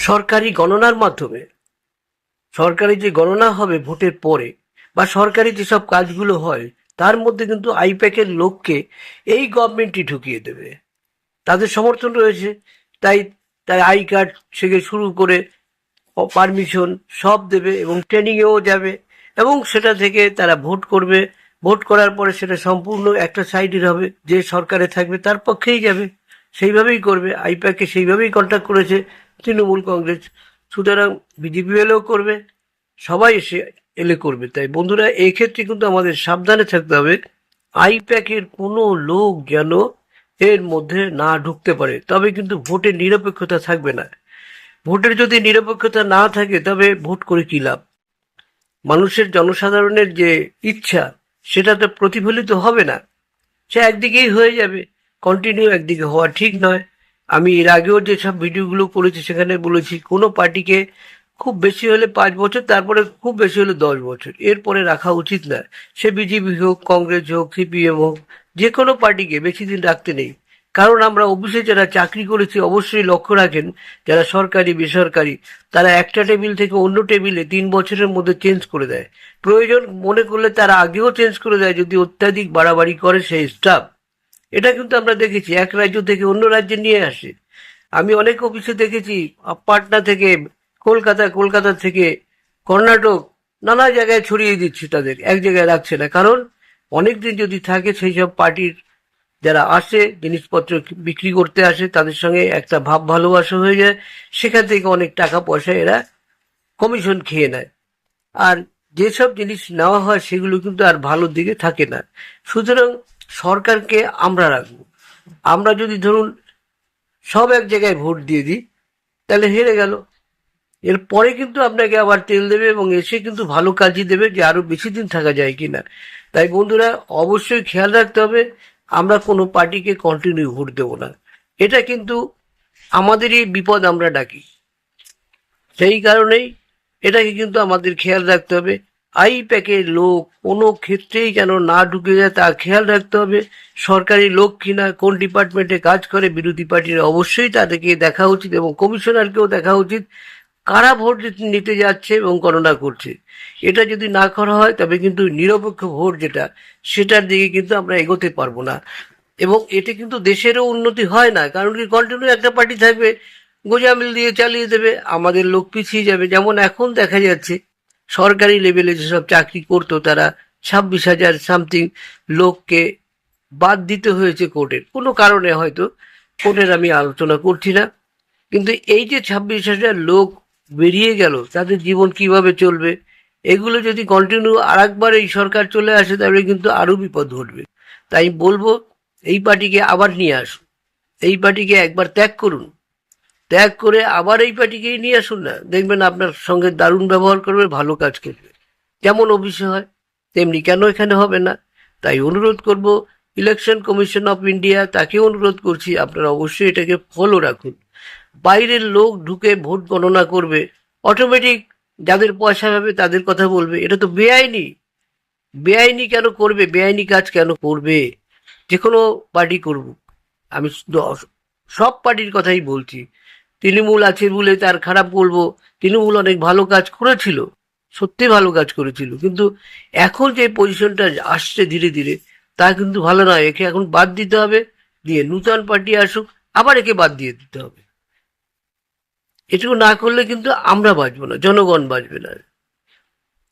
সরকারি গণনার মাধ্যমে সরকারি যে গণনা হবে ভোটের পরে বা সরকারি যেসব কাজগুলো হয় তার মধ্যে কিন্তু আইপ্যাকের লোককে এই গভর্নমেন্টই ঢুকিয়ে দেবে। তাদের সমর্থন রয়েছে, তাই তাই আই কার্ড থেকে শুরু করে পারমিশন সব দেবে এবং ট্রেনিংয়েও যাবে এবং সেটা থেকে তারা ভোট করবে। ভোট করার পরে সেটা সম্পূর্ণ একটা সাইডের হবে, যে সরকারে থাকবে তার পক্ষেই যাবে, সেইভাবেই করবে। আইপ্যাককে সেইভাবেই কন্ট্যাক্ট করেছে তৃণমূল কংগ্রেস, সুতরাং বিজেপি এলেও করবে, সবাই এসে এলে করবে। তাই বন্ধুরা, এই ক্ষেত্রে কিন্তু আমাদের সাবধানে থাকতে হবে, আইপ্যাকের কোনো লোক যেন এর মধ্যে না ঢুকতে পারে, তবে কিন্তু ভোটের নিরপেক্ষতা থাকবে না। ভোটের যদি নিরপেক্ষতা না থাকে তবে ভোট করে কি লাভ? মানুষের জনসাধারণের যে ইচ্ছা সেটা তো প্রতিফলিত হবে না, সে একদিকেই হয়ে যাবে। কন্টিনিউ একদিকে হওয়া ঠিক নয়। আমি এর আগেও যেসব ভিডিওগুলো করেছি সেখানে বলেছি কোনো পার্টিকে খুব বেশি হলে 5 বছর, তারপরে খুব বেশি হলে 10 বছর, এরপরে রাখা উচিত না। সে বিজেপি হোক, কংগ্রেস হোক, সিপিএম হোক, যে কোনো পার্টিকে বেশি দিন রাখতে নেই। কারণ আমরা অফিসে যারা চাকরি করেছি অবশ্যই লক্ষ্য রাখেন, যারা সরকারি বেসরকারি, তারা একটা টেবিল থেকে অন্য টেবিলে 3 বছরের মধ্যে চেঞ্জ করে দেয়। প্রয়োজন মনে করলে তারা আগেও চেঞ্জ করে দেয় যদি অত্যাধিক বাড়াবাড়ি করে সেই স্টাফ। এটা কিন্তু আমরা দেখেছি, এক রাজ্য থেকে অন্য রাজ্যে নিয়ে আসে। আমি অনেক অফিসে দেখেছি, পাটনা থেকে কলকাতা, কলকাতা থেকে কর্ণাটক, নানা জায়গায় ছড়িয়ে দিচ্ছে, তাদের এক জায়গায় রাখছে না। কারণ অনেক দিন যদি থাকে, সেই সব পার্টির যারা আসে জিনিসপত্র বিক্রি করতে আসে তাদের সঙ্গে একটা ভাব ভালোবাসা হয়ে যায়, সেখান থেকে অনেক টাকা পয়সা এরা কমিশন খেয়ে নেয়। আর যেসব জিনিস নেওয়া হয় সেগুলো কিন্তু আর ভালো দিকে থাকে না। সুতরাং সরকারকে আমরা রাখবো। আমরা যদি ধরুন সব এক জায়গায় ভোট দিয়ে দিই, তাহলে হেরে গেল। এরপরে কিন্তু আপনাকে আবার তেল দেবে এবং এসে কিন্তু ভালো কাজই দেবে, যে আরো বেশি দিন থাকা যায় কিনা। তাই বন্ধুরা, অবশ্যই খেয়াল রাখতে হবে, আমরা কোনো পার্টিকে কন্টিনিউ ভোট দেবো না। এটা কিন্তু আমাদেরই বিপদ আমরা ডাকি। সেই কারণেই এটাকে কিন্তু আমাদের খেয়াল রাখতে হবে। আই প্যাকের লোক কোনো ক্ষেত্রেই যেন না ঢুকে যায় তা খেয়াল রাখতে হবে। সরকারি লোক কিনা, কোন ডিপার্টমেন্টে কাজ করে, বিরোধী পার্টির অবশ্যই তাদেরকে দেখা উচিত এবং কমিশনারকেও দেখা উচিত কারা ভোট নিতে যাচ্ছে এবং গণনা করছে। এটা যদি না করা হয় তবে কিন্তু নিরপেক্ষ ভোট যেটা, সেটার দিকে কিন্তু আমরা এগোতে পারবো না। এবং এতে কিন্তু দেশেরও উন্নতি হয় না, কারণ কি কন্টিনিউ একটা পার্টি থাকবে, গোঁজামিল দিয়ে চালিয়ে দেবে, আমাদের লোক পিছিয়ে যাবে। যেমন এখন দেখা যাচ্ছে সরকারি লেভেলে যেসব চাকরি করতো তারা 26,000 সামথিং লোককে বাদ দিতে হয়েছে কোর্টের কোনো কারণে, হয়তো কোর্টের আমি আলোচনা করছি না। কিন্তু এই যে 26,000 লোক বেরিয়ে গেল, তাদের জীবন কিভাবে চলবে? এগুলো যদি কন্টিনিউ আর একবার এই সরকার চলে আসে তাহলে কিন্তু আরো বিপদ ঘটবে। তাই বলবো, এই পার্টিকে আবার নিয়ে আসুন, এই পার্টিকে একবার ত্যাগ করুন, ত্যাগ করে আবার এই পার্টিকেই নিয়ে আসুন না, দেখবেন আপনার সঙ্গে দারুণ ব্যবহার করবে, ভালো কাজ করবে। যেমন অফিসে হয় তেমনি কেন এখানে হবে না? তাই অনুরোধ করব, ইলেকশন কমিশন অফ ইন্ডিয়া, তাকে অনুরোধ করছি আপনারা অবশ্যই এটাকে ফলো রাখুন। বাইরের লোক ঢুকে ভোট গণনা করবে, অটোমেটিক যাদের পয়সা পাবে তাদের কথা বলবে, এটা তো বেআইনি। বেআইনি কেন করবে? বেআইনি কাজ কেন করবে? যে কোনো পার্টি করুক, আমি সব পার্টির কথাই বলছি। তৃণমূল আছে বলে তার খারাপ বলবো? তৃণমূল অনেক ভালো কাজ করেছিল, সত্যি ভালো কাজ করেছিল, কিন্তু এখন যে পজিশনটা আসছে ধীরে ধীরে, তা কিন্তু ভালো নয়। একে এখন বাদ দিতে হবে, দিয়ে নূতন পার্টি আসুক, আবার একে বাদ দিয়ে দিতে হবে। এটুকু না করলে কিন্তু আমরা বাঁচবো না, জনগণ বাঁচবে না।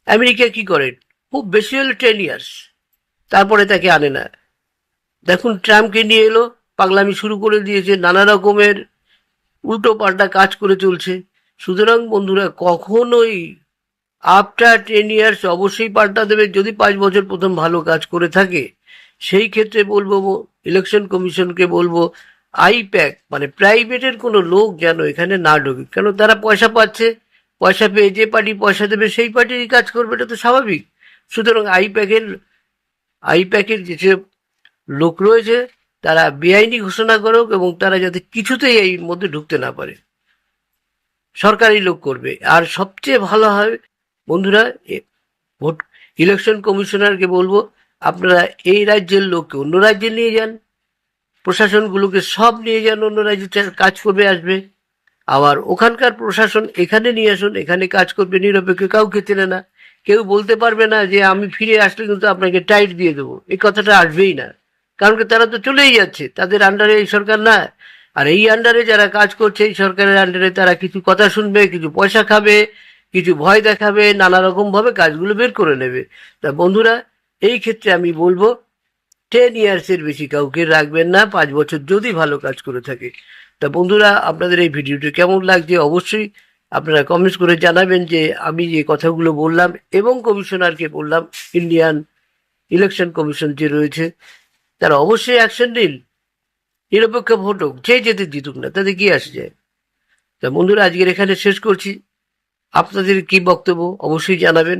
আমেরিকা কি করে? খুব বেশি হলে 10 ইয়ার্স, তারপরে তাকে আনে না। দেখুন ট্রাম্পকে নিয়ে এলো, পাগলামি শুরু করে দিয়েছে, নানা রকমের উল্টো পাল্টা কাজ করে চলছে। সুতরাং বন্ধুরা, কখনোই আফটার 10 ইয়ার্স অবশ্যই পাল্টা দেবে, যদি 5 বছর প্রথম ভালো কাজ করে থাকে। সেই ক্ষেত্রে বলবো, ইলেকশন কমিশনকে বলবো, আইপ্যাক মানে প্রাইভেটের কোনো লোক যেন এখানে না ঢোকে। কেন? তারা পয়সা পাচ্ছে, পয়সা পেয়ে যে পার্টি পয়সা দেবে সেই পার্টিরই কাজ করবে, এটা তো স্বাভাবিক। সুতরাং আইপ্যাকের যেসব লোক রয়েছে তারা বেআইনি ঘোষণা করুক এবং তারা যাতে কিছুতেই এই মধ্যে ঢুকতে না পারে, সরকারি লোক করবে। আর সবচেয়ে ভালো হয় বন্ধুরা, ভোট ইলেকশন কমিশনারকে বলবো, আপনারা এই রাজ্যের লোককে অন্য রাজ্যে নিয়ে যান, প্রশাসনগুলোকে সব নিয়ে যান, অন্য রাজ্যে কাজ করবে আসবে। আবার ওখানকার প্রশাসন এখানে নিয়ে আসুন, এখানে কাজ করবে নিরপেক্ষ, কাউকে চেনে না, কেউ বলতে পারবে না যে আমি ফিরে আসলে কিন্তু আপনাকে টাইট দিয়ে দেবো, এই কথাটা আসবেই না। কারণ কি তারা তো চলেই যাচ্ছে, তাদের আন্ডারে এই সরকার না। আর এই আন্ডারে যারা কাজ করছে, এই সরকারের আন্ডারে, তারা কিছু কথা শুনবে, কিছু পয়সা খাবে, কিছু ভয় দেখাবে, নানা রকম ভাবে কাজগুলো বের করে নেবে। তা বন্ধুরা, এই ক্ষেত্রে আমি বলবো 10 ইয়ার্সের বেশি কাউকে রাখবেন না, 5 বছর যদি ভালো কাজ করে থাকে। তা বন্ধুরা, আপনাদের এই ভিডিওটি কেমন লাগছে অবশ্যই আপনারা কমেন্টস করে জানাবেন, যে আমি যে কথাগুলো বললাম এবং কমিশনারকে বললাম, ইন্ডিয়ান ইলেকশন কমিশন যে রয়েছে, তারা অবশ্যই অ্যাকশন নিন, নিরপেক্ষ ভোট হোক, যে যেতে জিতুক না, তাতে কি আসে যায়। তা বন্ধুরা, আজকের এখানে শেষ করছি। আপনাদের কি বক্তব্য অবশ্যই জানাবেন।